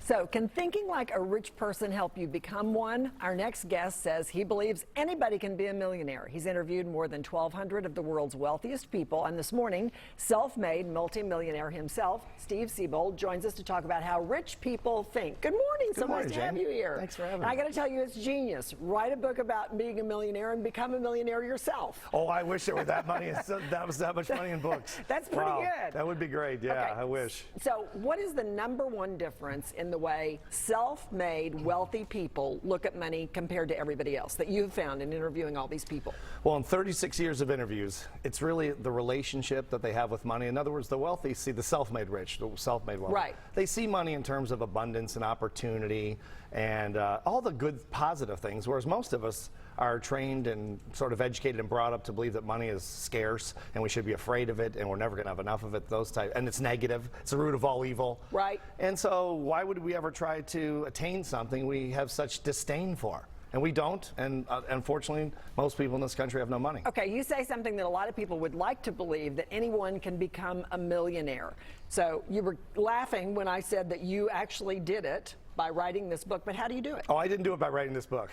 So, can thinking like a rich person help you become one? Our next guest says he believes anybody can be a millionaire. He's interviewed more than 1,200 of the world's wealthiest people, and this morning, self-made multimillionaire himself, Steve Siebold, joins us to talk about how rich people think. Good morning. Good morning, nice to have Jane. you here. Thanks for having me. I got to tell you, it's genius. Write a book about being a millionaire and become a millionaire yourself. Oh, I wish there were that money. That was that much money in books. That's pretty good. That would be great. Yeah, Okay. I wish. So, what is the #1 difference in the way self-made wealthy people look at money compared to everybody else that you've found in interviewing all these people? Well, in 36 years of interviews, it's really the relationship that they have with money. In other words, the wealthy see the self-made rich, the self-made wealthy. Right. They see money in terms of abundance and opportunity and all the good, positive things, whereas most of us are trained and sort of educated and brought up to believe that money is scarce and we should be afraid of it and we're never going to have enough of it, and it's negative. It's the root of all evil. Right. And so why would we ever try to attain something we have such disdain for? And we don't, and unfortunately, most people in this country have no money. Okay, you say something that a lot of people would like to believe, that anyone can become a millionaire. So you were laughing when I said that you actually did it by writing this book, but how do you do it? Oh, I didn't do it by writing this book.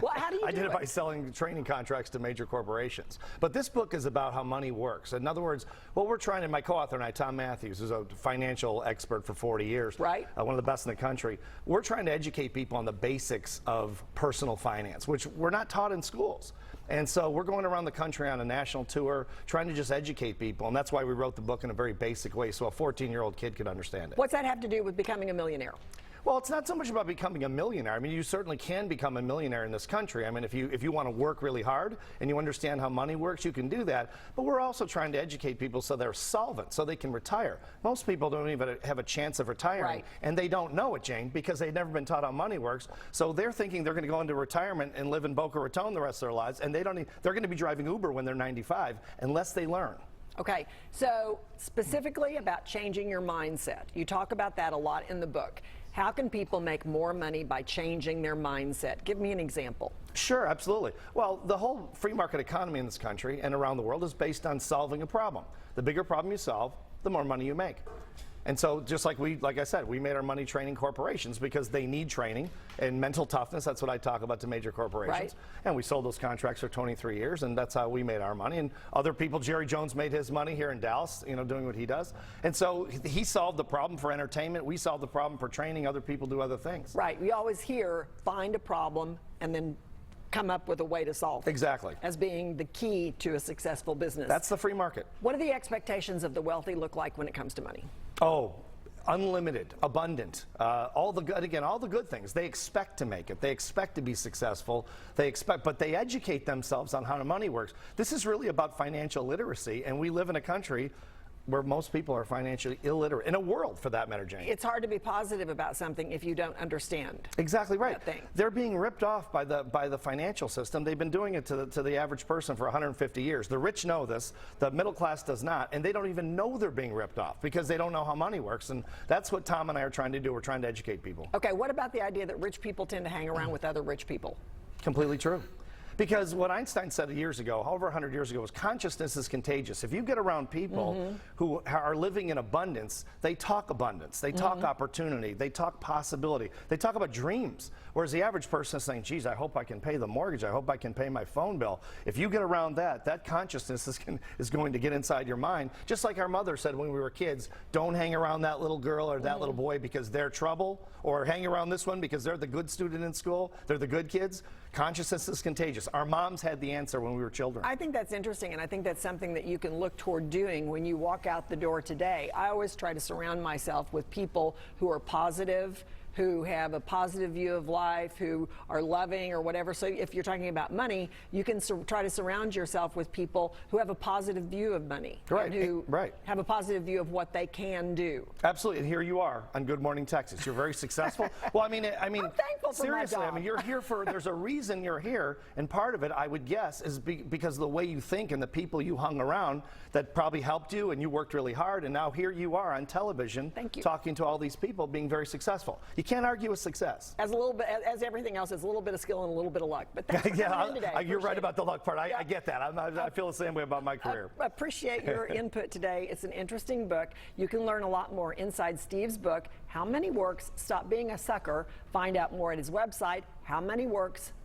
Well, how do you do it? I did it by selling training contracts to major corporations. But this book is about how money works. In other words, what we're trying to, my co-author and I, Tom Matthews, who's a financial expert for 40 years, right? One of the best in the country, we're trying to educate people on the basics of personal finance, which we're not taught in schools. And so we're going around the country on a national tour trying to just educate people, and that's why we wrote the book in a very basic way so a 14-year-old kid could understand it. What's that have to do with becoming a millionaire? Well, it's not so much about becoming a millionaire. I mean, you certainly can become a millionaire in this country. I mean, if you want to work really hard and you understand how money works, you can do that. But we're also trying to educate people so they're solvent, so they can retire. Most people don't even have a chance of retiring, right, and they don't know it, Jane, because they've never been taught how money works. So they're thinking they're going to go into retirement and live in Boca Raton the rest of their lives, and they're going to be driving Uber when they're 95 unless they learn. Okay, so specifically about changing your mindset. You talk about that a lot in the book. How can people make more money by changing their mindset? Give me an example. Sure, absolutely. Well, the whole free market economy in this country and around the world is based on solving a problem. The bigger problem you solve, the more money you make. And so just like I said, we made our money training corporations because they need training and mental toughness. That's what I talk about to major corporations. Right. And we sold those contracts for 23 years, and that's how we made our money. And other people, Jerry Jones made his money here in Dallas, doing what he does. And so he solved the problem for entertainment. We solved the problem for training. Other people do other things. Right. We always hear find a problem and then come up with a way to solve it. Exactly. As being the key to a successful business. That's the free market. What do the expectations of the wealthy look like when it comes to money? Oh, unlimited, abundant, all the good things. They expect to make it. They expect to be successful. But they educate themselves on how money works. This is really about financial literacy, and we live in a country where most people are financially illiterate, in a world for that matter, Jane. It's hard to be positive about something if you don't understand. Exactly right. That thing. They're being ripped off by the financial system. They've been doing it to the average person for 150 years. The rich know this, the middle class does not, and they don't even know they're being ripped off because they don't know how money works, and that's what Tom and I are trying to do. We're trying to educate people. Okay, what about the idea that rich people tend to hang around with other rich people? Completely true. Because what Einstein said years ago, over 100 years ago, was consciousness is contagious. If you get around people who are living in abundance, they talk abundance, they talk opportunity, they talk possibility, they talk about dreams. Whereas the average person is saying, geez, I hope I can pay the mortgage, I hope I can pay my phone bill. If you get around that consciousness is going to get inside your mind. Just like our mother said when we were kids, don't hang around that little girl or that little boy because they're trouble, or hang around this one because they're the good student in school, they're the good kids. Consciousness is contagious. Our moms had the answer when we were children. I think that's interesting, and I think that's something that you can look toward doing when you walk out the door today. I always try to surround myself with people who are positive, who have a positive view of life, who are loving or whatever. So if you're talking about money, you can try to surround yourself with people who have a positive view of money. Right. And who right. have a positive view of what they can do. Absolutely. And here you are on Good Morning Texas. You're very successful. Well, I mean, I'm thankful for seriously, my job. I mean, you're here there's a reason you're here. And part of it, I would guess, is because of the way you think and the people you hung around that probably helped you, and you worked really hard. And now here you are on television. Thank you. Talking to all these people, being very successful. You can't argue with success. As a little bit, as everything else, it's a little bit of skill and a little bit of luck. But thanks for coming in today. You're right Appreciate about it. the luck part. I get that. I feel the same way about my career. I appreciate your input today. It's an interesting book. You can learn a lot more inside Steve's book, How Many Works? Stop Being a Sucker. Find out more at his website, howmanyworks.com.